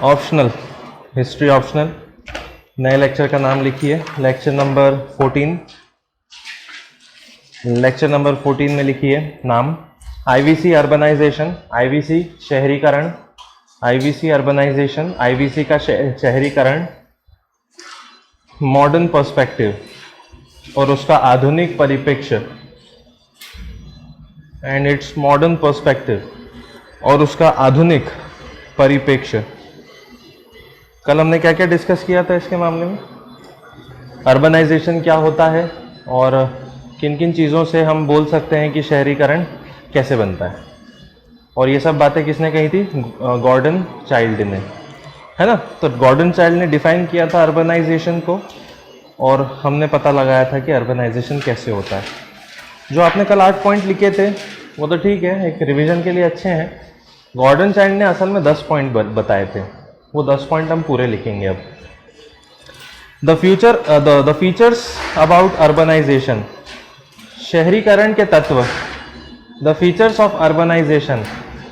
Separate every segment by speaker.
Speaker 1: Optional, history optional. नए lecture का नाम लिखिए, लेक्चर नंबर 14। लेक्चर नंबर 14 में लिखिए नाम आईवीसी अर्बनाइजेशन, आईवीसी शहरीकरण, आईवीसी अर्बनाइजेशन, आईवीसी का शहरीकरण, मॉडर्न पर्सपेक्टिव और उसका आधुनिक परिप्रेक्ष्य, एंड इट्स मॉडर्न पर्सपेक्टिव और उसका आधुनिक परिप्रेक्ष्य। कल हमने क्या क्या डिस्कस किया था इसके मामले में, अर्बनाइजेशन क्या होता है और किन किन चीज़ों से हम बोल सकते हैं कि शहरीकरण कैसे बनता है, और ये सब बातें किसने कही थी? गॉर्डन चाइल्ड ने, है ना। तो गॉर्डन चाइल्ड ने डिफाइन किया था अर्बनाइजेशन को और हमने पता लगाया था कि अर्बनाइजेशन कैसे होता है। जो आपने कल 8 पॉइंट लिखे थे वो तो ठीक है, एक रिवीजन के लिए अच्छे हैं। गॉर्डन चाइल्ड ने असल में 10 पॉइंट बताए थे, वो 10 पॉइंट हम पूरे लिखेंगे अब। द फीचर्स अबाउट अर्बनाइजेशन, शहरीकरण के तत्व। द फीचर्स ऑफ अर्बनाइजेशन,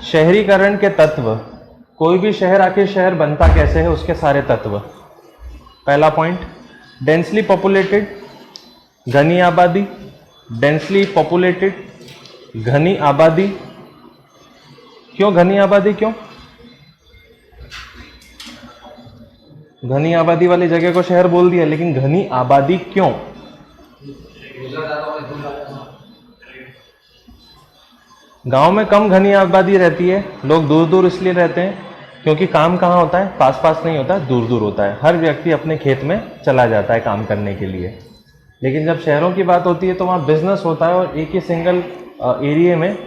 Speaker 1: शहरीकरण के तत्व। कोई भी शहर आखिर शहर बनता कैसे है, उसके सारे तत्व। पहला पॉइंट, डेंसली पॉपुलेटेड, घनी आबादी। डेंसली पॉपुलेटेड, घनी आबादी। क्यों घनी आबादी? क्यों घनी आबादी वाली जगह को शहर बोल दिया, लेकिन घनी आबादी क्यों? गांव में कम घनी आबादी रहती है, लोग दूर दूर इसलिए रहते हैं क्योंकि काम कहाँ होता है? पास पास नहीं होता, दूर दूर होता है। हर व्यक्ति अपने खेत में चला जाता है काम करने के लिए। लेकिन जब शहरों की बात होती है तो वहाँ बिजनेस होता है और एक ही सिंगल एरिया में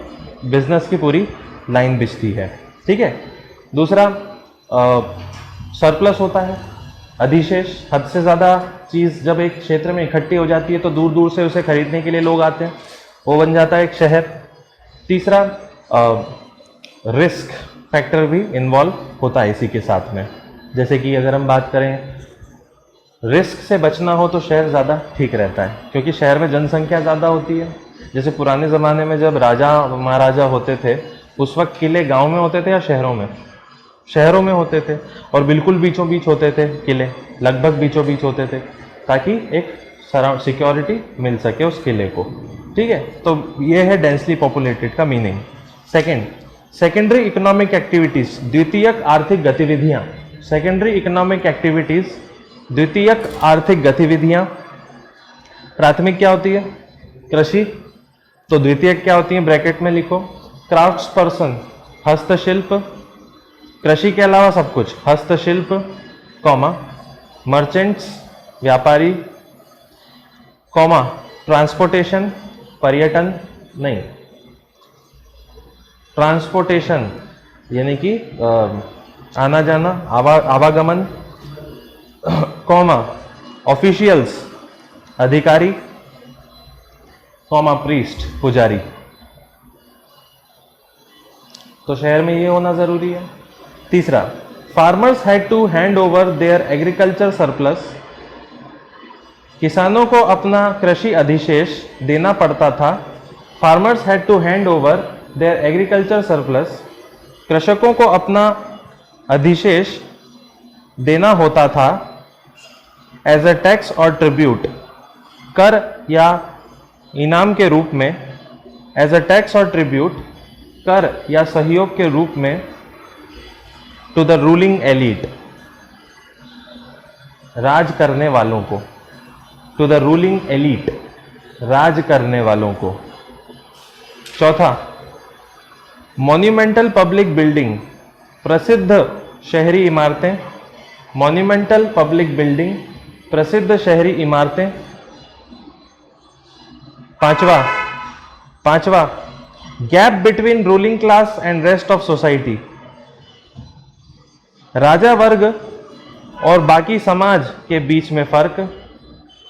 Speaker 1: बिजनेस की पूरी लाइन बिछती है, ठीक है। दूसरा, सरप्लस होता है, अधिशेष। हद से ज़्यादा चीज़ जब एक क्षेत्र में इकट्ठी हो जाती है तो दूर दूर से उसे खरीदने के लिए लोग आते हैं, वो बन जाता है एक शहर। तीसरा, रिस्क फैक्टर भी इन्वॉल्व होता है इसी के साथ में। जैसे कि अगर हम बात करें रिस्क से बचना हो तो शहर ज़्यादा ठीक रहता है, क्योंकि शहर में जनसंख्या ज़्यादा होती है। जैसे पुराने ज़माने में जब राजा महाराजा होते थे, उस वक्त किले गांव में होते थे या शहरों में? शहरों में होते थे, और बिल्कुल बीचों बीच होते थे किले, लगभग बीचों बीच होते थे, ताकि एक सिक्योरिटी मिल सके उस किले को, ठीक है। तो ये है डेंसली पॉपुलेटेड का meaning. Second, secondary economic activities, द्वितीयक आर्थिक गतिविधियां। सेकेंडरी इकोनॉमिक एक्टिविटीज, द्वितीयक आर्थिक गतिविधियां। प्राथमिक क्या होती है? कृषि। तो द्वितीयक क्या होती है? ब्रैकेट में लिखो, क्राफ्ट्स पर्सन, हस्तशिल्प। कृषि के अलावा सब कुछ, हस्तशिल्प, कॉमा, मर्चेंट्स, व्यापारी, कॉमा, ट्रांसपोर्टेशन, पर्यटन नहीं, ट्रांसपोर्टेशन यानी कि आना जाना, आवागमन, कॉमा, ऑफिशियल्स, अधिकारी, कॉमा, प्रीस्ट, पुजारी। तो शहर में ये होना जरूरी है। तीसरा, farmers had to hand over their agriculture surplus, किसानों को अपना कृषि अधिशेष देना पड़ता था। Farmers had to hand over their agriculture surplus, कृषकों को अपना अधिशेष देना होता था। एज अ टैक्स और ट्रिब्यूट, कर या इनाम के रूप में। एज अ टैक्स और ट्रिब्यूट, कर या सहयोग के रूप में। टू द रूलिंग एलीट, राज करने वालों को। टू द रूलिंग एलीट, राज करने वालों को। चौथा, मॉन्यूमेंटल पब्लिक बिल्डिंग, प्रसिद्ध शहरी इमारतें। मॉन्यूमेंटल पब्लिक बिल्डिंग, प्रसिद्ध शहरी इमारतें। पांचवा, gap between ruling class and rest of society, राजा वर्ग और बाकी समाज के बीच में फर्क।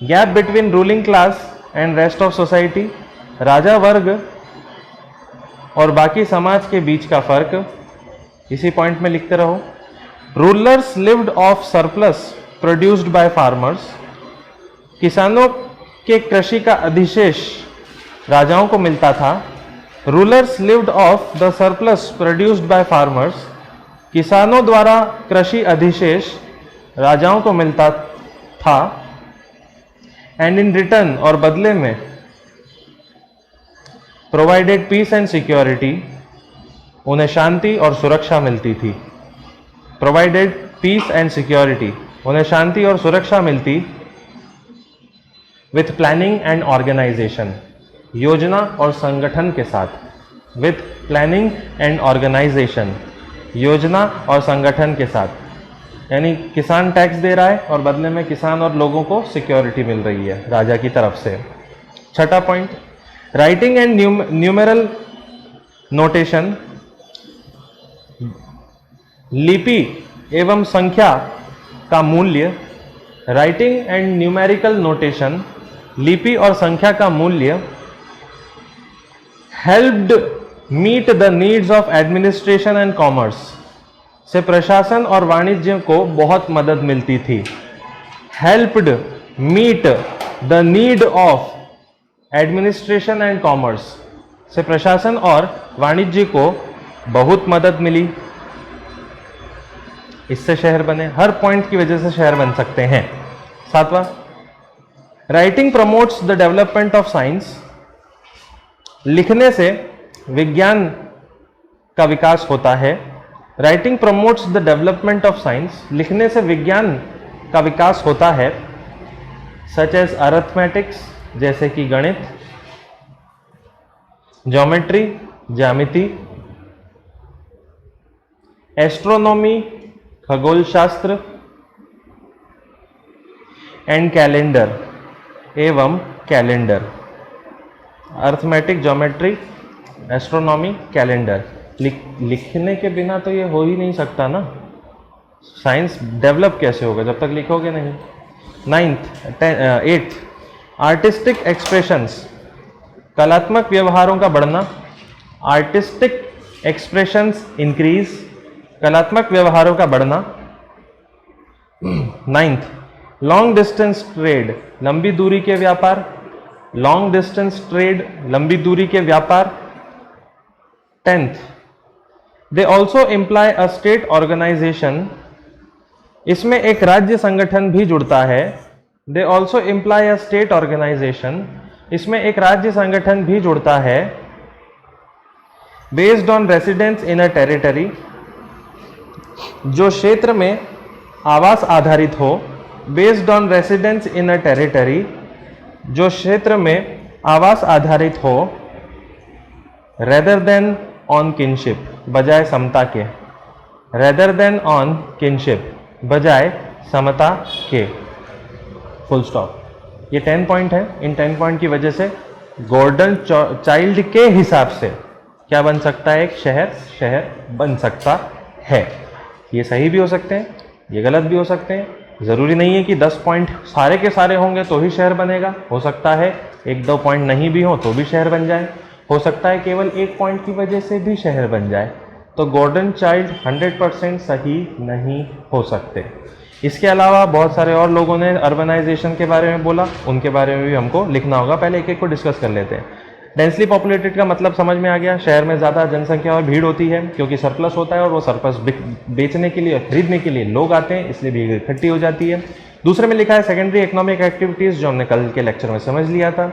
Speaker 1: Gap between ruling class and rest of society, राजा वर्ग और बाकी समाज के बीच का फर्क। इसी पॉइंट में लिखते रहो। Rulers lived of surplus produced by farmers, किसानों के कृषि का अधिशेष राजाओं को मिलता था। Rulers lived of the surplus produced by farmers, किसानों द्वारा कृषि अधिशेष राजाओं को मिलता था, एंड इन रिटर्न और बदले में प्रोवाइडेड पीस एंड सिक्योरिटी, उन्हें शांति और सुरक्षा मिलती थी। प्रोवाइडेड पीस एंड सिक्योरिटी, उन्हें शांति और सुरक्षा मिलती। विथ प्लानिंग एंड ऑर्गेनाइजेशन, योजना और संगठन के साथ। विथ प्लानिंग एंड ऑर्गेनाइजेशन, योजना और संगठन के साथ। यानी किसान टैक्स दे रहा है और बदले में किसान और लोगों को सिक्योरिटी मिल रही है राजा की तरफ से। छठा point, writing and numeral notation, लिपि एवं संख्या का मूल्य। राइटिंग एंड न्यूमेरिकल नोटेशन, लिपि और संख्या का मूल्य helped meet the needs of administration and commerce, से प्रशासन और वाणिज्य को बहुत मदद मिलती थी। Helped meet the need of administration and commerce, से प्रशासन और वाणिज्य को बहुत मदद मिली। इससे शहर बने। हर पॉइंट की वजह से शहर बन सकते हैं। सातवां, writing promotes the development of science, लिखने से विज्ञान का विकास होता है। Writing promotes the development of science, लिखने से विज्ञान का विकास होता है। सच एज अरिथमेटिक्स, जैसे कि गणित, ज्योमेट्री, ज्यामिति, एस्ट्रोनॉमी, खगोल शास्त्र, एंड कैलेंडर, एवं calendar. Arithmetic, geometry, astronomy, calendar. लिखने के बिना तो ये हो ही नहीं सकता ना। साइंस डेवलप कैसे होगा जब तक लिखोगे नहीं। 8, आर्टिस्टिक एक्सप्रेशंस, कलात्मक व्यवहारों का बढ़ना। आर्टिस्टिक एक्सप्रेशंस इंक्रीज, कलात्मक व्यवहारों का बढ़ना। 9, लॉन्ग डिस्टेंस ट्रेड, लंबी दूरी के व्यापार। लॉन्ग डिस्टेंस ट्रेड, लंबी दूरी के व्यापार। 10th, they also employ a state organisation, इसमें एक राज्य संगठन भी जुड़ता है। They also employ a state organisation, इसमें एक राज्य संगठन भी जुड़ता है। Based on residence in a territory, जो क्षेत्र में आवास आधारित हो। Based on residence in a territory, जो क्षेत्र में आवास आधारित हो। रेदर देन ऑन किनशिप, बजाय समता के। रेदर देन ऑन किनशिप, बजाय समता के। Full stop. ये 10 पॉइंट है। इन 10 पॉइंट की वजह से गोल्डन चाइल्ड के हिसाब से क्या बन सकता है? एक शहर बन सकता है। ये सही भी हो सकते हैं, ये गलत भी हो सकते हैं। ज़रूरी नहीं है कि 10 पॉइंट सारे के सारे होंगे तो ही शहर बनेगा। हो सकता है 1-2 पॉइंट नहीं भी हो तो भी शहर बन जाए। हो सकता है केवल 1 पॉइंट की वजह से भी शहर बन जाए। तो गोल्डन चाइल्ड 100% सही नहीं हो सकते। इसके अलावा बहुत सारे और लोगों ने अर्बनाइजेशन के बारे में बोला, उनके बारे में भी हमको लिखना होगा। पहले एक एक को डिस्कस कर लेते हैं। डेंसली पॉपुलेटेड का मतलब समझ में आ गया। शहर में ज़्यादा जनसंख्या और भीड़ होती है क्योंकि सरप्लस होता है और वो सरप्लस बेचने के लिए और खरीदने के लिए लोग आते हैं, इसलिए भीड़ इकट्ठी हो जाती है। दूसरे में लिखा है सेकेंडरी इकोनॉमिक एक्टिविटीज़, जो हमने कल के लेक्चर में समझ लिया था।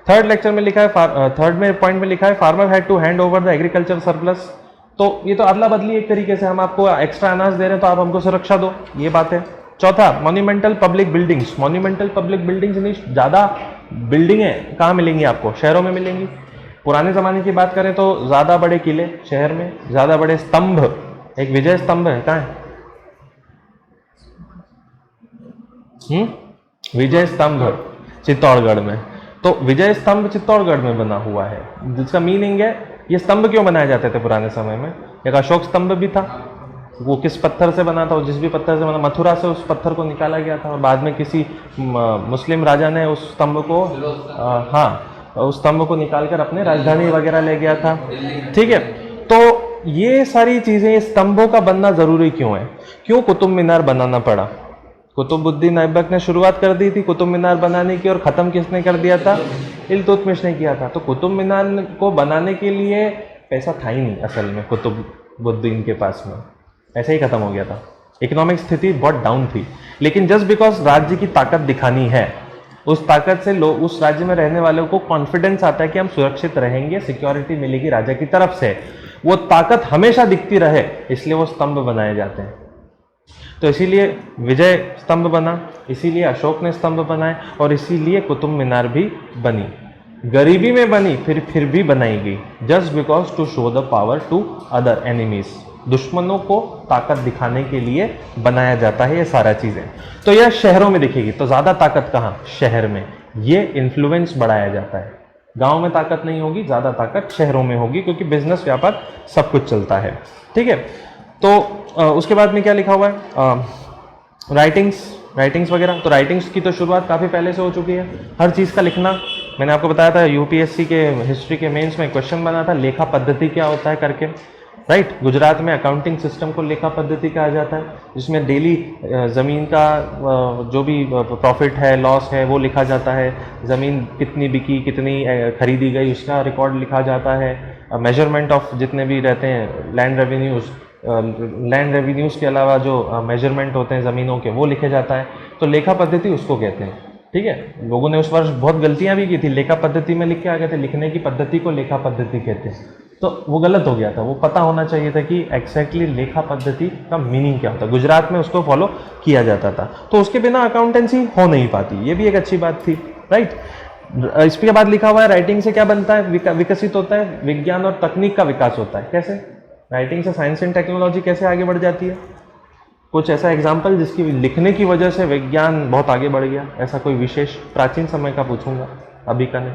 Speaker 1: थर्ड लेक्चर में लिखा है, थर्ड में पॉइंट में लिखा है farmer had to hand over the agriculture surplus. तो ये तो अदला बदली एक तरीके से, हम आपको एक्स्ट्रा अनाज दे रहे हैं तो आप हमको सुरक्षा दो, ये बात है। चौथा, monumental public buildings. Monumental public buildings नहीं, ज़्यादा बिल्डिंगें कहाँ मिलेंगी आपको? शहरों में मिलेंगी। पुराने ज़माने की बात करें तो ज़्यादा बड़े किले शहर में, ज़्यादा बड़े स्तंभ, एक विजय स्तंभ है, कहाँ है? विजय स्तंभ चित्तौड़गढ़ में। तो विजय स्तंभ चित्तौड़गढ़ में बना हुआ है, जिसका मीनिंग है ये स्तंभ क्यों बनाए जाते थे पुराने समय में। एक अशोक स्तंभ भी था, वो किस पत्थर से बना था? जिस भी पत्थर से बना, मथुरा से उस पत्थर को निकाला गया था और बाद में किसी मुस्लिम राजा ने उस स्तंभ को उस स्तंभ को निकालकर अपने राजधानी वगैरह ले गया था। ठीक है, तो ये सारी चीज़ें, स्तंभों का बनना ज़रूरी क्यों है? क्यों कुतुब मीनार बनाना पड़ा? कुतुबुद्दीन ऐबक ने शुरुआत कर दी थी कुतुब मीनार बनाने की, और ख़त्म किसने कर दिया था? इल्तुतमिश ने किया था। तो कुतुब मीनार को बनाने के लिए पैसा था ही नहीं असल में कुतुबुद्दीन के पास में। ऐसे ही खत्म हो गया था। इकोनॉमिक स्थिति बहुत डाउन थी, लेकिन जस्ट बिकॉज राज्य की ताकत दिखानी है, उस ताकत से लोग, उस राज्य में रहने वालों को कॉन्फिडेंस आता है कि हम सुरक्षित रहेंगे, सिक्योरिटी मिलेगी राजा की तरफ से, वो ताकत हमेशा दिखती रहे, इसलिए वो स्तंभ बनाए जाते हैं। तो इसीलिए विजय स्तंभ बना, इसीलिए अशोक ने स्तंभ बनाए, और इसीलिए कुतुब मीनार भी बनी। गरीबी में बनी, फिर भी बनाई गई, just because to show the power to other enemies. दुश्मनों को ताकत दिखाने के लिए बनाया जाता है ये सारा चीजें। तो यह शहरों में दिखेगी, तो ज्यादा ताकत कहाँ? शहर में। ये इन्फ्लुएंस बढ़ाया जाता है। गांव में ताकत नहीं होगी, ज्यादा ताकत शहरों में होगी, क्योंकि बिजनेस, व्यापार सब कुछ चलता है। ठीक है, तो उसके बाद में क्या लिखा हुआ है? राइटिंग्स वगैरह। तो राइटिंग्स की तो शुरुआत काफ़ी पहले से हो चुकी है। हर चीज़ का लिखना, मैंने आपको बताया था यूपीएससी के हिस्ट्री के मेंस में क्वेश्चन बना था, लेखा पद्धति क्या होता है करके, राइट। गुजरात में अकाउंटिंग सिस्टम को लेखा पद्धति कहा जाता है, जिसमें डेली ज़मीन का जो भी प्रॉफिट है, लॉस है, वो लिखा जाता है। ज़मीन कितनी बिकी, कितनी खरीदी गई, उसका रिकॉर्ड लिखा जाता है। मेजरमेंट ऑफ जितने भी रहते हैं लैंड रेवेन्यूज़ के अलावा जो मेजरमेंट होते हैं ज़मीनों के, वो लिखे जाता है। तो लेखा पद्धति उसको कहते हैं। ठीक है, लोगों ने उस वर्ष बहुत गलतियां भी की थी, लेखा पद्धति में लिख के आ गए थे, लिखने की पद्धति को लेखा पद्धति कहते हैं, तो वो गलत हो गया था। वो पता होना चाहिए था कि एग्जैक्टली लेखा पद्धति का मीनिंग क्या होता है। गुजरात में उसको फॉलो किया जाता था, तो उसके बिना अकाउंटेंसी हो नहीं पाती, ये भी एक अच्छी बात थी, राइट। इसके बाद लिखा हुआ है राइटिंग से क्या बनता है, विकसित होता है, विज्ञान और तकनीक का विकास होता है। कैसे? राइटिंग से साइंस एंड टेक्नोलॉजी कैसे आगे बढ़ जाती है? कुछ ऐसा एग्जाम्पल जिसकी लिखने की वजह से विज्ञान बहुत आगे बढ़ गया, ऐसा कोई विशेष प्राचीन समय का पूछूंगा, अभी का नहीं।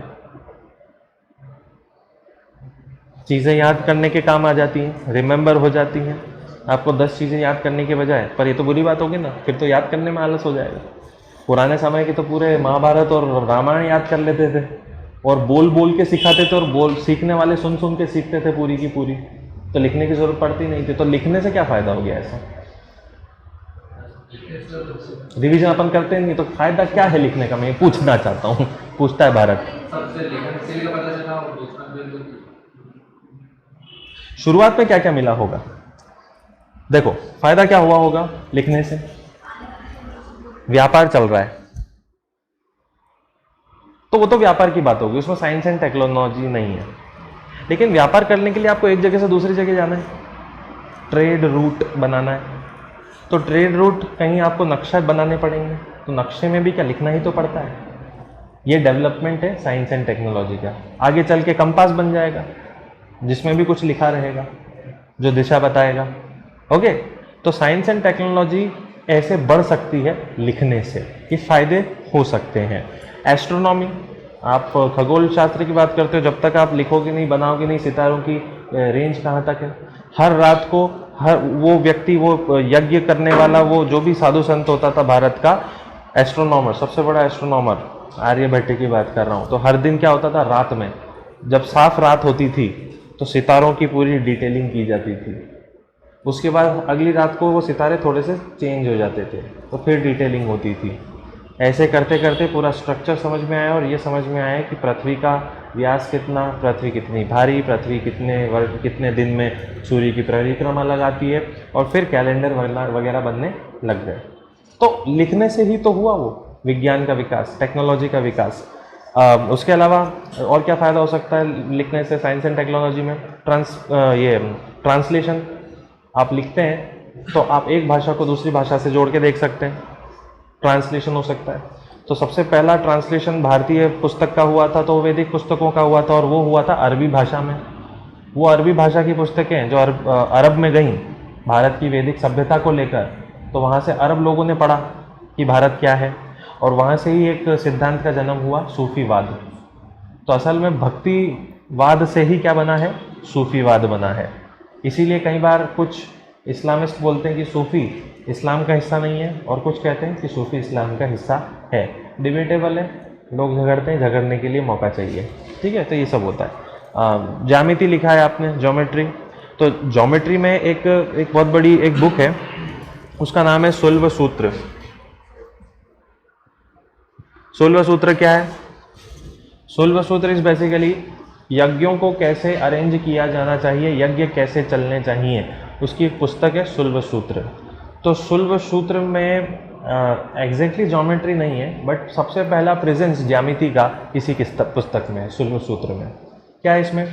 Speaker 1: चीज़ें याद करने के काम आ जाती हैं, रिमेंबर हो जाती हैं। आपको 10 चीज़ें याद करने के बजाय, पर ये तो बुरी बात होगी ना, फिर तो याद करने में आलस हो जाएगा। पुराने समय के तो पूरे महाभारत और रामायण याद कर लेते थे, और बोल बोल के सिखाते थे, और सीखने वाले सुन सुन के सीखते थे पूरी की पूरी, तो लिखने की जरूरत पड़ती नहीं थी। तो लिखने से क्या फ़ायदा हो गया? ऐसा रिवीजन अपन करते नहीं, तो फायदा क्या है लिखने का? मैं पूछना चाहता हूँ, पूछता है भारत। शुरुआत में क्या क्या मिला होगा? देखो, फायदा क्या हुआ होगा लिखने से? व्यापार चल रहा है, तो वो तो व्यापार की बात होगी, उसमें साइंस एंड टेक्नोलॉजी नहीं है। लेकिन व्यापार करने के लिए आपको एक जगह से दूसरी जगह जाना है, ट्रेड रूट बनाना है, तो ट्रेड रूट कहीं आपको नक्शा बनाने पड़ेंगे, तो नक्शे में भी क्या लिखना ही तो पड़ता है। ये डेवलपमेंट है साइंस एंड टेक्नोलॉजी का। आगे चल के कंपास बन जाएगा, जिसमें भी कुछ लिखा रहेगा जो दिशा बताएगा। ओके, तो साइंस एंड टेक्नोलॉजी ऐसे बढ़ सकती है लिखने से, ये फायदे हो सकते हैं। एस्ट्रोनॉमी, आप खगोल शास्त्र की बात करते हो, जब तक आप लिखोगे नहीं, बनाओगे नहीं सितारों की रेंज कहाँ तक है। हर रात को हर वो व्यक्ति, वो यज्ञ करने वाला, वो जो भी साधु संत होता था भारत का, एस्ट्रोनॉमर, सबसे बड़ा एस्ट्रोनॉमर आर्यभट्ट की बात कर रहा हूँ, तो हर दिन क्या होता था, रात में जब साफ रात होती थी तो सितारों की पूरी डिटेलिंग की जाती थी। उसके बाद अगली रात को वो सितारे थोड़े से चेंज हो जाते थे, तो फिर डिटेलिंग होती थी। ऐसे करते करते पूरा स्ट्रक्चर समझ में आया, और ये समझ में आया कि पृथ्वी का व्यास कितना, पृथ्वी कितनी भारी, पृथ्वी कितने दिन में सूर्य की परिक्रमा लगाती है, और फिर कैलेंडर वगैरह बनने लग गए। तो लिखने से ही तो हुआ वो विज्ञान का विकास, टेक्नोलॉजी का विकास। उसके अलावा और क्या फ़ायदा हो सकता है लिखने से साइंस एंड टेक्नोलॉजी में? ट्रांसलेशन, आप लिखते हैं तो आप एक भाषा को दूसरी भाषा से जोड़ के देख सकते हैं, ट्रांसलेशन हो सकता है। तो सबसे पहला ट्रांसलेशन भारतीय पुस्तक का हुआ था, तो वैदिक पुस्तकों का हुआ था, और वो हुआ था अरबी भाषा में। वो अरबी भाषा की पुस्तकें जो अरब में गईं भारत की वैदिक सभ्यता को लेकर, तो वहाँ से अरब लोगों ने पढ़ा कि भारत क्या है, और वहाँ से ही एक सिद्धांत का जन्म हुआ, सूफीवाद। तो असल में भक्तिवाद से ही क्या बना है, सूफीवाद बना है। इसीलिए कई बार कुछ इस्लामिस्ट बोलते हैं कि सूफी इस्लाम का हिस्सा नहीं है, और कुछ कहते हैं कि सूफी इस्लाम का हिस्सा है। डिबेटेबल है, लोग झगड़ते हैं, झगड़ने के लिए मौका चाहिए, ठीक है। तो ये सब होता है। ज्यामिति लिखा है आपने, ज्योमेट्री। तो ज्योमेट्री में एक बहुत बड़ी एक बुक है, उसका नाम है सुल्व सूत्र। सुल्व सूत्र क्या है? सुल्व सूत्र इज बेसिकली यज्ञों को कैसे अरेंज किया जाना चाहिए, यज्ञ कैसे चलने चाहिए, उसकी एक पुस्तक है शुल्ब सूत्र। तो शुल्ब सूत्र में एग्जैक्टली ज्योमेट्री नहीं है, बट सबसे पहला प्रेजेंस ज्यामिति का इसी की पुस्तक में है, शुल्ब सूत्र में। क्या है इसमें,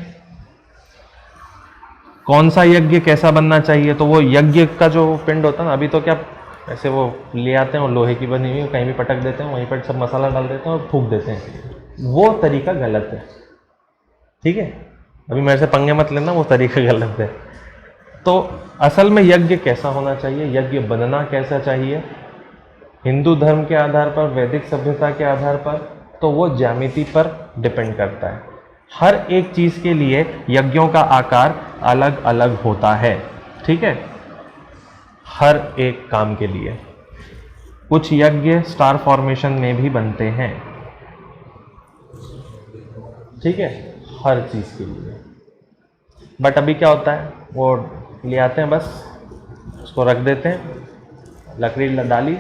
Speaker 1: कौन सा यज्ञ कैसा बनना चाहिए, तो वो यज्ञ का जो पिंड होता है ना, अभी तो क्या ऐसे वो ले आते हैं और लोहे की बनी हुई कहीं भी पटक देते हैं, वहीं पर सब मसाला डाल देते हैं और फूंक देते हैं, वो तरीका गलत है। ठीक है, अभी मेरे से पंगे मत लेना, वो तरीका गलत है। तो असल में यज्ञ कैसा होना चाहिए, यज्ञ बनना कैसा चाहिए, हिंदू धर्म के आधार पर, वैदिक सभ्यता के आधार पर, तो वो ज्यामिति पर डिपेंड करता है। हर एक चीज के लिए यज्ञों का आकार अलग अलग होता है। ठीक है, हर एक काम के लिए। कुछ यज्ञ स्टार फॉर्मेशन में भी बनते हैं। ठीक है, हर चीज के लिए। बट अभी क्या होता है, वो ले आते हैं, बस उसको रख देते हैं, लकड़ी डाली,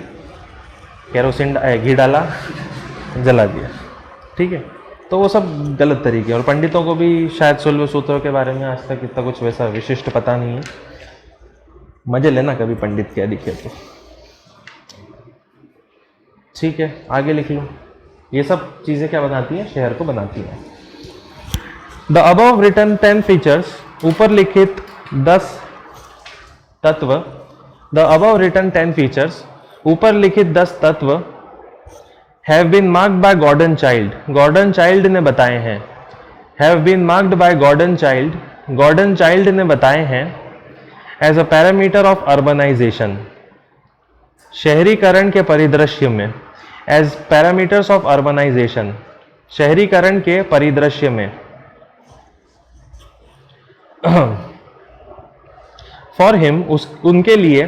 Speaker 1: केरोसिन घी डाला, जला दिया। ठीक है, तो वो सब गलत तरीके। और पंडितों को भी शायद शुल्ब सूत्रों के बारे में आज तक इतना कुछ वैसा विशिष्ट पता नहीं है। मजे लेना कभी पंडित क्या दिखे तो। ठीक है, आगे लिख लो। ये सब चीज़ें क्या बनाती हैं, शहर को बनाती हैं। द अबव रिटन 10 फीचर्स, ऊपर लिखित 10 तत्व। द अबव रिटन 10 फीचर्स, ऊपर लिखित 10 तत्व have been marked by Gordon Childe, Gordon Childe ने बताए हैं। Have been marked by Gordon Childe, Gordon Childe ने बताए हैं। As a parameter of urbanisation, शहरीकरण के परिदृश्य में। एज पैरामीटर्स ऑफ अर्बनाइजेशन, शहरीकरण के परिदृश्य में। फॉर हिम, उनके लिए,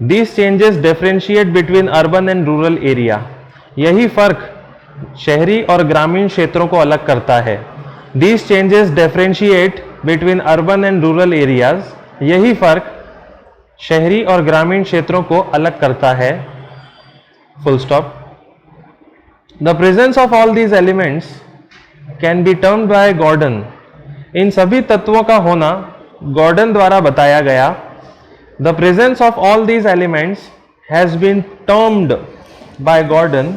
Speaker 1: these changes differentiate between urban and rural area, यही फर्क शहरी और ग्रामीण क्षेत्रों को अलग करता है। These changes differentiate between urban and rural areas, यही फर्क शहरी और ग्रामीण क्षेत्रों को अलग करता है। Full stop. The presence of all these elements can be termed by Gordon, इन सभी तत्वों का होना गॉर्डन द्वारा बताया गया। The presence of all these elements has been termed by Gordon,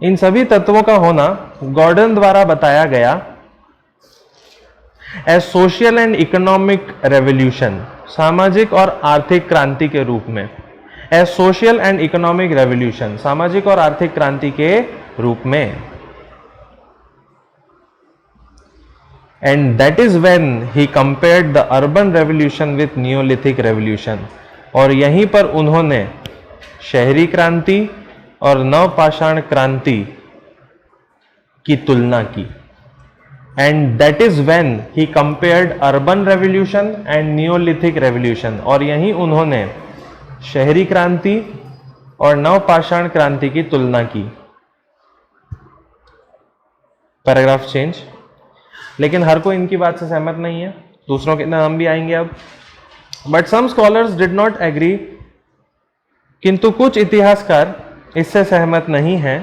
Speaker 1: इन सभी तत्वों का होना गॉर्डन द्वारा बताया गया। As social and economic revolution, सामाजिक और आर्थिक क्रांति के रूप में। As social and economic revolution, सामाजिक और आर्थिक क्रांति के रूप में। And that is when he compared the urban revolution with Neolithic revolution, और यहीं पर उन्होंने शहरी क्रांति और नवपाषाण क्रांति की तुलना की। And that is when he compared urban revolution and Neolithic revolution, और यहीं उन्होंने शहरी क्रांति और नवपाषाण क्रांति की तुलना की। Paragraph change. लेकिन हर कोई इनकी बात से सहमत नहीं है, दूसरों के नाम भी आएंगे अब। But some scholars did not agree, किंतु कुछ इतिहासकार इससे सहमत नहीं है।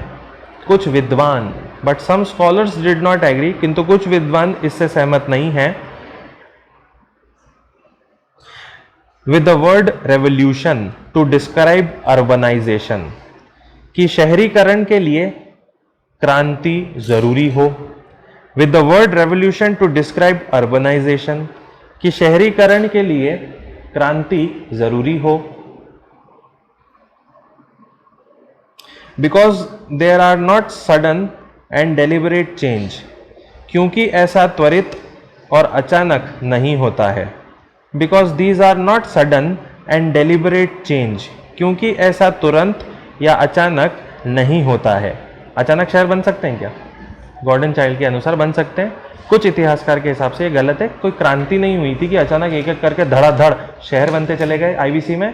Speaker 1: कुछ विद्वान, but some scholars did not agree, किंतु कुछ विद्वान इससे सहमत नहीं है। With the word revolution to describe urbanisation, कि शहरीकरण के लिए क्रांति जरूरी हो। With the word revolution to describe urbanisation, कि शहरीकरण के लिए क्रांति जरूरी हो। Because there are not sudden and deliberate change, क्योंकि ऐसा त्वरित और अचानक नहीं होता है। Because these are not sudden and deliberate change, क्योंकि ऐसा तुरंत या अचानक नहीं होता है। अचानक शहर बन सकते हैं क्या? गॉर्डन चाइल्ड के अनुसार बन सकते हैं। कुछ इतिहासकार के हिसाब से ये गलत है। कोई क्रांति नहीं हुई थी कि अचानक एक एक करके धड़ाधड़ शहर बनते चले गए। आईवीसी में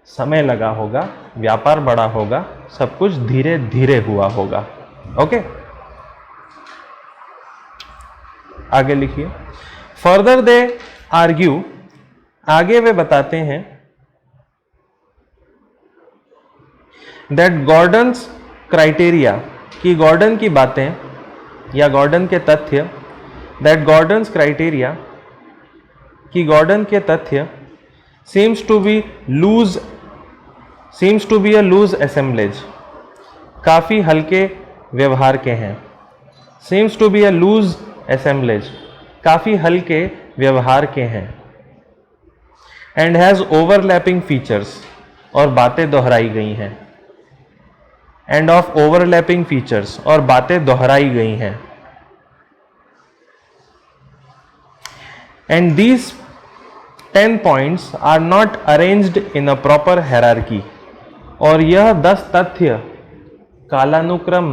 Speaker 1: समय लगा होगा, व्यापार बड़ा होगा, सब कुछ धीरे धीरे हुआ होगा। ओके, आगे लिखिए। फर्दर दे आर्ग्यू, आगे वे बताते हैं, दैट गॉर्डन्स क्राइटेरिया, कि गॉर्डन की बातें या गॉर्डन के तथ्य, दैट गॉर्डन्स क्राइटेरिया, कि गॉर्डन के तथ्य seems to be a loose assemblage, काफ़ी हल्के व्यवहार के हैं। seems to be a loose assemblage, काफ़ी हल्के व्यवहार के हैं। and has overlapping features, और बातें दोहराई गई हैं। and of overlapping features, और बातें दोहराई गई हैं। and these 10 points are not arranged in a proper hierarchy, और यह 10 तथ्य कालानुक्रम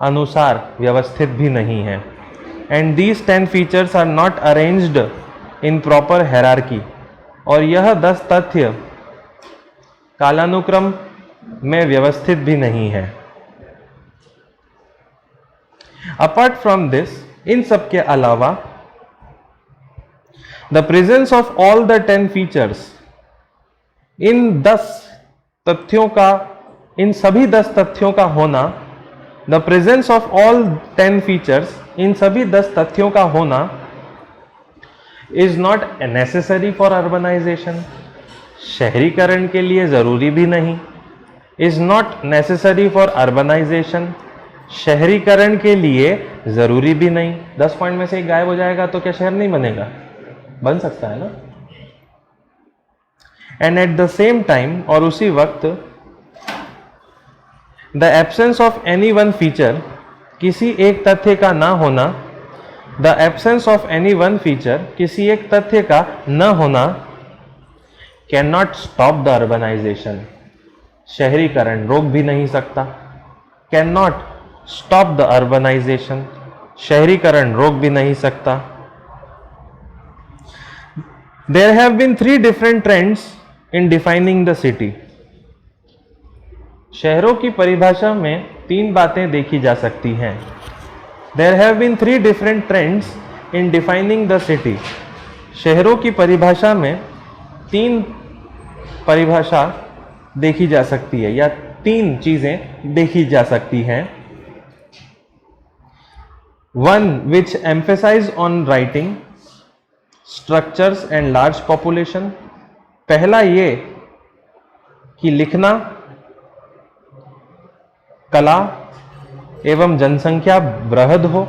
Speaker 1: अनुसार व्यवस्थित भी नहीं है। and these 10 features are not arranged in proper hierarchy, और यह 10 तथ्य कालानुक्रम में व्यवस्थित भी नहीं है। अपार्ट फ्रॉम दिस, इन सब के अलावा, the presence of all the 10 features, इन 10 तथ्यों का, इन सभी 10 तथ्यों का होना, the presence of all 10 features, इन सभी 10 तथ्यों का होना, is not necessary for urbanisation, शहरीकरण के लिए जरूरी भी नहीं। Is not necessary for urbanisation, शहरीकरण के लिए जरूरी भी नहीं। 10 पॉइंट में से एक गायब हो जाएगा तो क्या शहर नहीं बनेगा? बन सकता है ना। And at the same time, और उसी वक्त, the absence of any one feature, किसी एक तथ्य का ना होना, the absence of any one feature, किसी एक तथ्य का न होना, can not stop the urbanisation, शहरीकरण रोक भी नहीं सकता। Can not stop the urbanisation, शहरीकरण रोक भी नहीं सकता। There have been 3 different trends in defining the city. शहरों की परिभाषा में 3 बातें देखी जा सकती हैं। There have been 3 different trends in defining the city. शहरों की परिभाषा में 3 परिभाषा देखी जा सकती है, या 3 चीजें देखी जा सकती हैं। One which emphasize on writing, structures and large population. पहला ये कि लिखना, कला एवं जनसंख्या बृहद हो।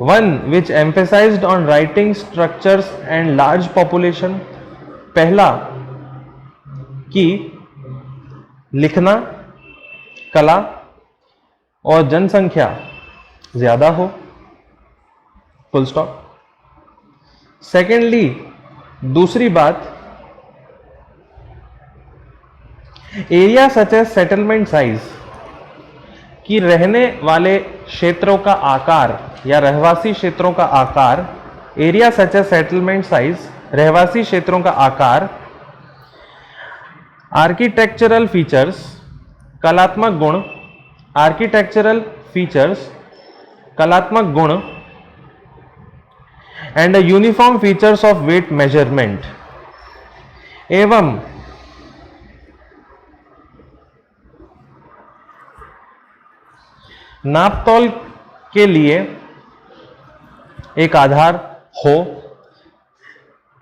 Speaker 1: One which emphasised on writing, structures and large population. पहला कि लिखना, कला और जनसंख्या ज्यादा हो, फुल स्टॉप। सेकेंडली, दूसरी बात, area such as settlement size, कि रहने वाले क्षेत्रों का आकार या रहवासी क्षेत्रों का आकार, area such as settlement size, रहवासी क्षेत्रों का आकार, आर्किटेक्चरल फीचर्स, कलात्मक गुण, आर्किटेक्चरल फीचर्स, कलात्मक गुण, and uniform features of weight measurement, एवं नापतोल के लिए एक आधार हो,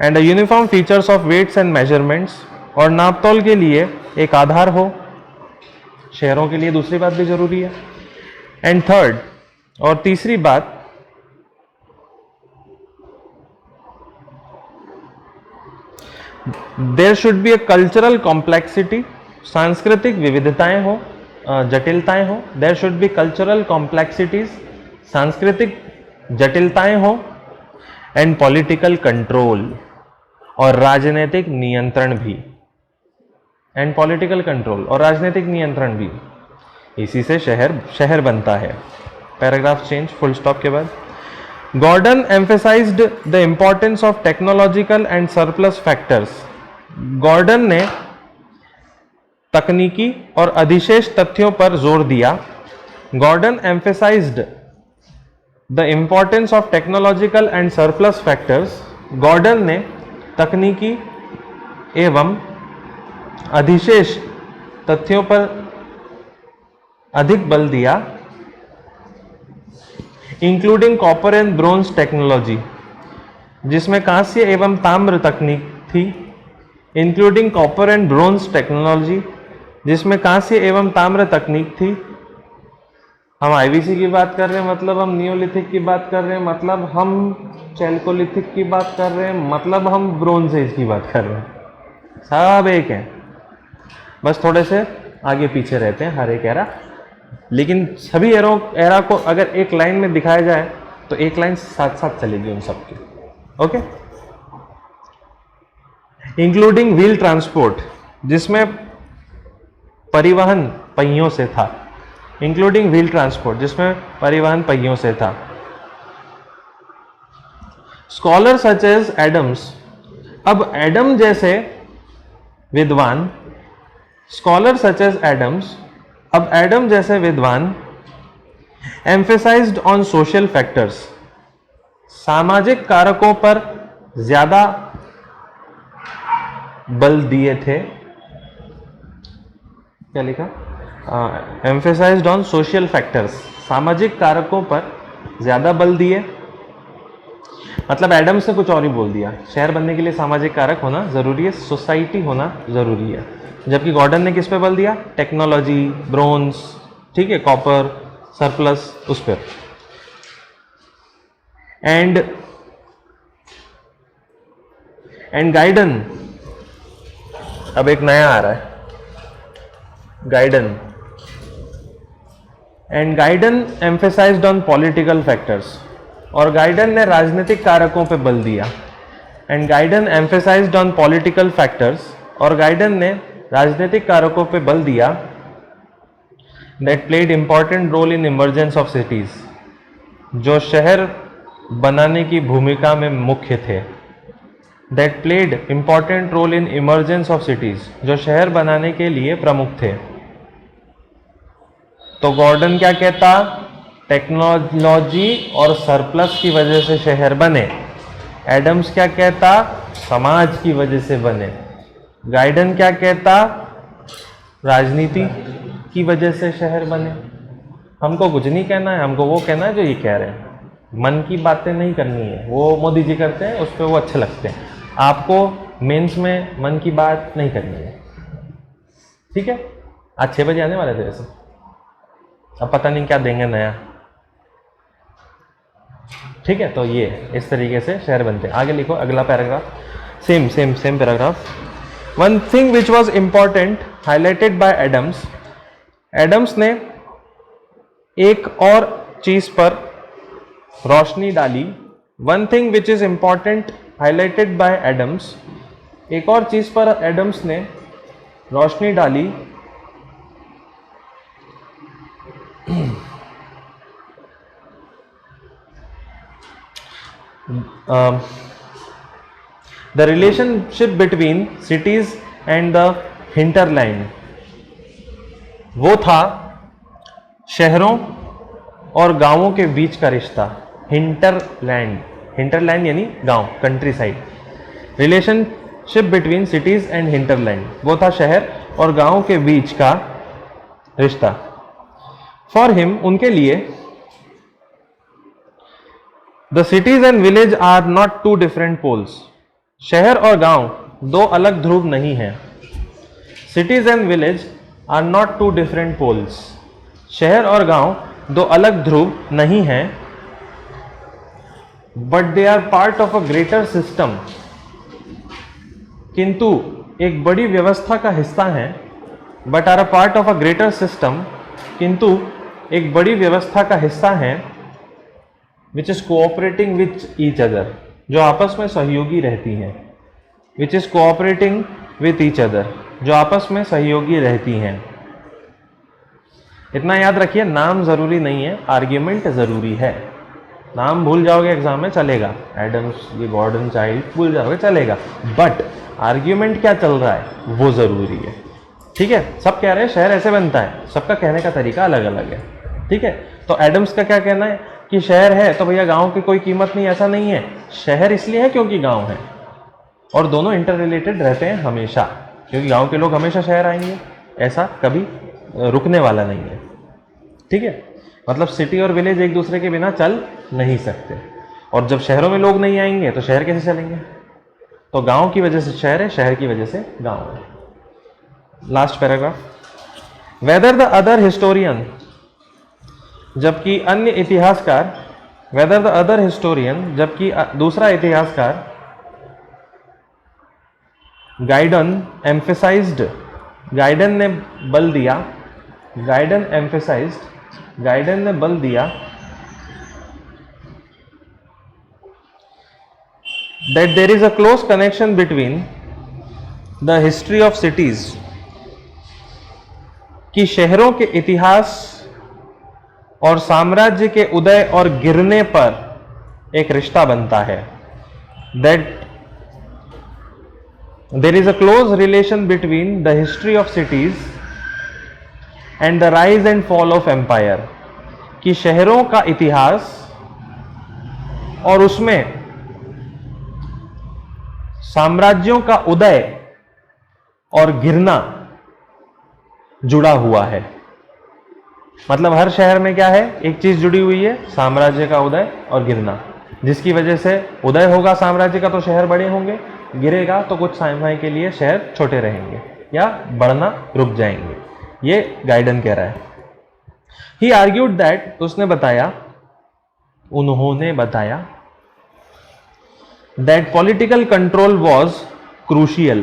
Speaker 1: and uniform features of weights and measurements, और नापतोल के लिए एक आधार हो। शहरों के लिए दूसरी बात भी जरूरी है। एंड थर्ड, और तीसरी बात, there should be a cultural complexity, सांस्कृतिक विविधताएं हो, जटिलताएं हो। There should be cultural complexities, सांस्कृतिक जटिलताएं हो। एंड पॉलिटिकल कंट्रोल, और राजनीतिक नियंत्रण भी। एंड पॉलिटिकल कंट्रोल और राजनीतिक नियंत्रण भी, इसी से शहर बनता है। पैराग्राफ चेंज, फुल स्टॉप के बाद। Gordon emphasised the importance of technological and surplus factors. Gordon ने तकनीकी और अधिशेष तथ्यों पर जोर दिया। Gordon emphasised the importance of technological and surplus factors. Gordon ने तकनीकी एवं अधिशेष तथ्यों पर अधिक बल दिया। Including copper and bronze technology, जिसमें कांस्य एवं ताम्र तकनीक थी, including copper and bronze technology, जिसमें कांस्य एवं ताम्र तकनीक थी। हम आईवीसी की बात कर रहे हैं, मतलब हम नियोलिथिक की बात कर रहे हैं, मतलब हम चैल्कोलिथिक की बात कर रहे हैं, मतलब हम ब्रोंज एज की बात कर रहे हैं, सब एक हैं, बस थोड़े से आगे पीछे रहते हैं हर एक एरा। लेकिन सभी एरा को अगर एक लाइन में दिखाया जाए तो एक लाइन साथ साथ चलेगी उन सबकी। ओके, इंक्लूडिंग व्हील ट्रांसपोर्ट, जिसमें परिवहन पहियों से था, इंक्लूडिंग व्हील ट्रांसपोर्ट जिसमें परिवहन पहियों से था। स्कॉलर सच एज एडम्स, अब एडम जैसे विद्वान, स्कॉलर सच एज एडम्स, अब एडम जैसे विद्वान एम्फेसाइज्ड ऑन सोशल फैक्टर्स, सामाजिक कारकों पर ज्यादा बल दिए थे। क्या लिखा? एम्फेसाइज्ड ऑन सोशल फैक्टर्स, सामाजिक कारकों पर ज्यादा बल दिए। मतलब एडम्स ने कुछ और ही बोल दिया, शहर बनने के लिए सामाजिक कारक होना जरूरी है, सोसाइटी होना जरूरी है, जबकि गॉर्डन ने किस पे बल दिया? टेक्नोलॉजी, ब्रोंज, ठीक है, कॉपर, सरप्लस, उस पर। एंड गाइडन, अब एक नया आ रहा है, Gideon, and Gideon emphasised on political factors, और गाइडन ने राजनीतिक कारकों पे बल दिया। And Gideon emphasised on political factors, और गाइडन ने राजनीतिक कारकों पे बल दिया। That played important role in emergence of cities, जो शहर बनाने की भूमिका में मुख्य थे। That played important role in emergence of cities, जो शहर बनाने के लिए प्रमुख थे। तो गॉर्डन क्या कहता? टेक्नोलॉजी और सरप्लस की वजह से शहर बने। एडम्स क्या कहता? समाज की वजह से बने। गाइडन क्या कहता? राजनीति की वजह से शहर बने। हमको कुछ नहीं कहना है, हमको वो कहना है जो ये कह रहे हैं। मन की बातें नहीं करनी है, वो मोदी जी करते हैं, उस पर वो अच्छे लगते हैं। आपको मेंस में मन की बात नहीं करनी है, ठीक है? आज 6 बजे आने वाले थे वैसे, अब पता नहीं क्या देंगे नया, ठीक है? तो ये इस तरीके से शहर बनते हैं। आगे लिखो अगला paragraph, same paragraph. One thing which was important highlighted by Adams, Adams ने एक और चीज पर रोशनी डाली। One thing which is important highlighted by Adams, एक और चीज पर एडम्स ने रोशनी डाली। The relationship between cities and the hinterland, वो था शहरों और गांवों के बीच का रिश्ता। हिंटरलैंड, हिंटरलैंड यानी गांव, country side. Relationship between cities and hinterland, वो था शहर और गांव के बीच का रिश्ता। फॉर हिम, उनके लिए, the cities and village are not two different poles, शहर और गांव दो अलग ध्रुव नहीं है। Cities and village are not two different poles, शहर और गांव दो अलग ध्रुव नहीं हैं। But they are part of a greater system, किंतु एक बड़ी व्यवस्था का हिस्सा है। But are a part of a greater system, किंतु एक बड़ी व्यवस्था का हिस्सा है। Which is cooperating with each other, जो आपस में सहयोगी रहती हैं। विच is cooperating with each other, जो आपस में सहयोगी रहती हैं। इतना याद रखिए, नाम जरूरी नहीं है, आर्ग्यूमेंट जरूरी है। नाम भूल जाओगे एग्जाम में चलेगा, एडम्स, ये गॉर्डन, चाइल्ड भूल जाओगे चलेगा, बट आर्ग्यूमेंट क्या चल रहा है वो जरूरी है, ठीक है? सब कह रहे हैं शहर ऐसे बनता है, सबका कहने का तरीका अलग अलग है, ठीक है? तो एडम्स का क्या कहना है कि शहर है तो भैया गांव की कोई कीमत नहीं, ऐसा नहीं है। शहर इसलिए है क्योंकि गांव है, और दोनों इंटर रिलेटेड रहते हैं हमेशा, क्योंकि गांव के लोग हमेशा शहर आएंगे, ऐसा कभी रुकने वाला नहीं है, ठीक है? मतलब सिटी और विलेज एक दूसरे के बिना चल नहीं सकते। और जब शहरों में लोग नहीं आएंगे तो शहर कैसे चलेंगे? तो गांव की वजह से शहर है, शहर की वजह से गांव है। Last paragraph, whether the other historian, जबकि अन्य इतिहासकार, वेदर द अदर हिस्टोरियन, जबकि दूसरा इतिहासकार, गाइडन एम्फेसाइज्ड, गाइडन ने बल दिया, गाइडन एम्फेसाइज्ड, गाइडन ने बल दिया that there is a close connection between the history of cities, कि शहरों के इतिहास और साम्राज्य के उदय और गिरने पर एक रिश्ता बनता है। that there is a close relation between the history of cities and the rise and fall of empire, कि शहरों का इतिहास और उसमें साम्राज्यों का उदय और गिरना जुड़ा हुआ है। मतलब हर शहर में क्या है, एक चीज जुड़ी हुई है, साम्राज्य का उदय और गिरना, जिसकी वजह से उदय होगा साम्राज्य का तो शहर बड़े होंगे, गिरेगा तो कुछ समय के लिए शहर छोटे रहेंगे या बढ़ना रुक जाएंगे। ये गाइडन कह रहा है। ही आर्ग्यूड दैट, उसने बताया, उन्होंने बताया, that political control was crucial,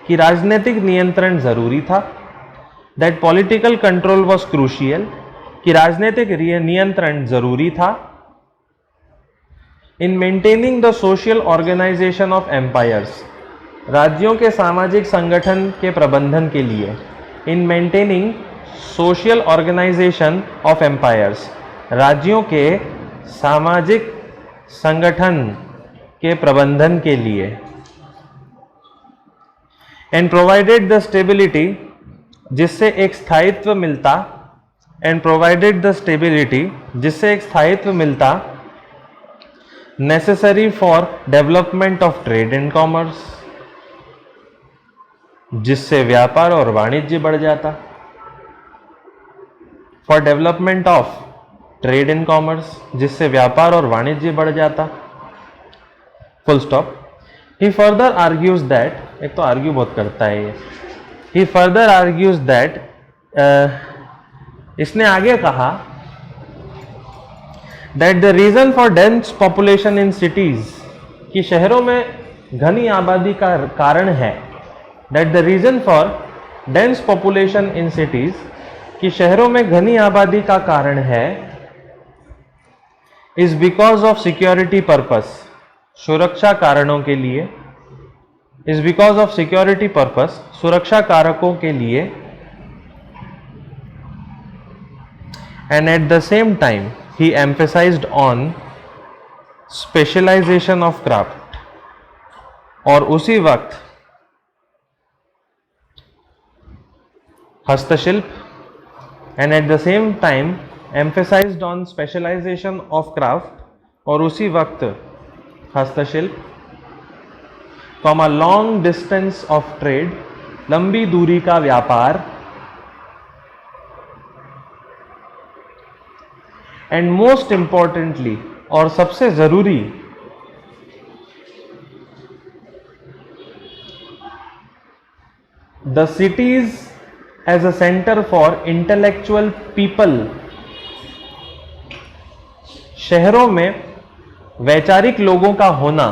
Speaker 1: कि राजनीतिक नियंत्रण जरूरी था। That political control was crucial, कि राजनीतिक नियंत्रण जरूरी था। In maintaining the social organisation of empires, राज्यों के सामाजिक संगठन के प्रबंधन के लिए। In maintaining social organisation of empires, राज्यों के सामाजिक संगठन के प्रबंधन के लिए। एंड प्रोवाइडेड द स्टेबिलिटी, जिससे एक स्थायित्व मिलता, एंड प्रोवाइडेड द स्टेबिलिटी, जिससे एक स्थायित्व मिलता, necessary for development of trade and commerce, जिससे व्यापार और वाणिज्य बढ़ जाता। For development of trade and commerce, जिससे व्यापार और वाणिज्य बढ़ जाता। Full stop. He further argues that, एक तो आर्ग्यू बहुत करता है ये, ही फर्दर आर्ग्यूज दैट, इसने आगे कहा, that the reason for dense population in cities, कि शहरों में घनी आबादी का कारण है। That the reason for dense population in cities, कि शहरों में घनी आबादी का कारण है, is because of security purpose, सुरक्षा कारणों के लिए, is because of security purpose, सुरक्षा कारकों के लिए। And at the same time he emphasised on specialisation of craft, और उसी वक्त हस्तशिल्प, and at the same time emphasised on specialisation of craft, और उसी वक्त हस्तशिल्प, comma long distance of trade, लंबी दूरी का व्यापार, एंड मोस्ट इंपॉर्टेंटली, और सबसे जरूरी, the cities as a centre for intellectual people, शहरों में वैचारिक लोगों का होना,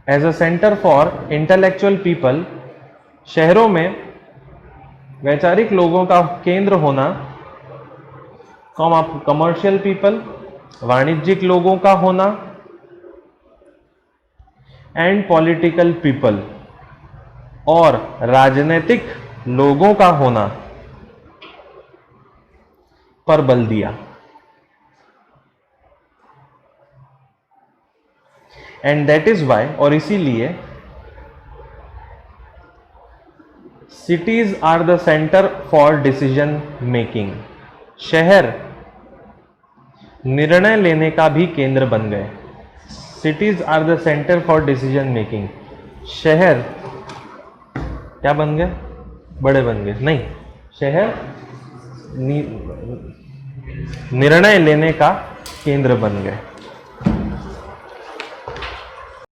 Speaker 1: as a centre for intellectual people, शहरों में वैचारिक लोगों का केंद्र होना, कमर्शियल पीपल, वाणिज्यिक लोगों का होना, एंड पॉलिटिकल पीपल, और राजनीतिक लोगों का होना पर बल दिया। एंड दैट इज वाई, और इसीलिए, cities are the centre for decision making, शहर निर्णय लेने का भी केंद्र बन गए। Cities are the centre for decision making, शहर क्या बन गए, बड़े बन गए, नहीं, शहर निर्णय लेने का केंद्र बन गए।